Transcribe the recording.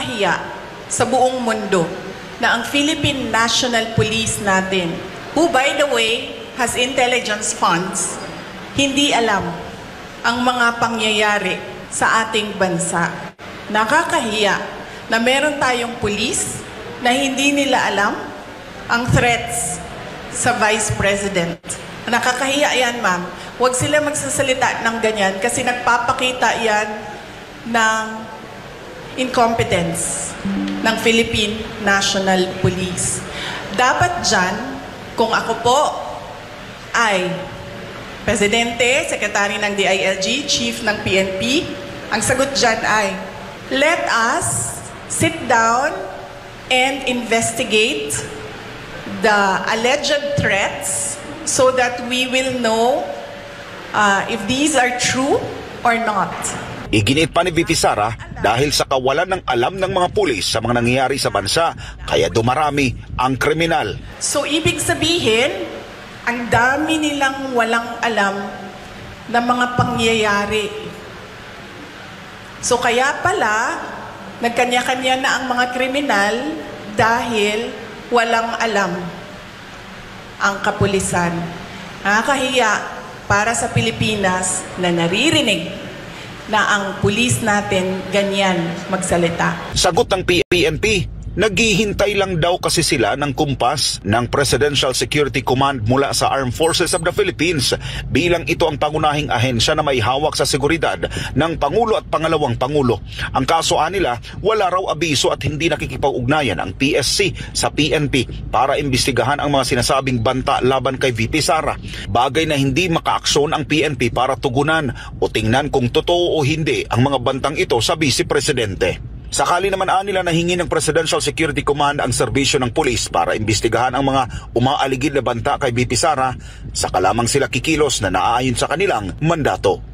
nakakahiya sa buong mundo na ang Philippine National Police natin, who by the way has intelligence funds, hindi alam ang mga pangyayari sa ating bansa. Nakakahiya na meron tayong police na hindi nila alam ang threats sa Vice President. Nakakahiya yan, ma'am. Huwag sila magsasalita ng ganyan kasi nagpapakita yan ng incompetence ng Philippine National Police. Dapat dyan, kung ako po ay Presidente, Secretary ng DILG, Chief ng PNP, ang sagot dyan ay, let us sit down and investigate the alleged threats so that we will know if these are true or not. Iginit pa ni VP Sara dahil sa kawalan ng alam ng mga pulis sa mga nangyayari sa bansa, kaya dumarami ang kriminal. So ibig sabihin, ang dami nilang walang alam na mga pangyayari. So kaya pala, nagkanya-kanya na ang mga kriminal dahil walang alam ang kapulisan. Nakakahiya para sa Pilipinas na naririnig na ang pulis natin ganyan magsalita. Sagot ng PNP, naghihintay lang daw kasi sila ng kumpas ng Presidential Security Command mula sa Armed Forces of the Philippines bilang ito ang pangunahing ahensya na may hawak sa seguridad ng Pangulo at Pangalawang Pangulo. Ang kaso nila, wala raw abiso at hindi nakikipag-ugnayan ang PSC sa PNP para imbestigahan ang mga sinasabing banta laban kay VP Sara. Bagay na hindi makaaksyon ang PNP para tugunan o tingnan kung totoo o hindi ang mga bantang ito sa Vice Presidente. Sakali naman nila na hingi ng Presidential Security Command ang serbisyo ng pulis para imbestigahan ang mga umaaligid na banta kay VP Sara, saka lamang sila kikilos na naaayon sa kanilang mandato.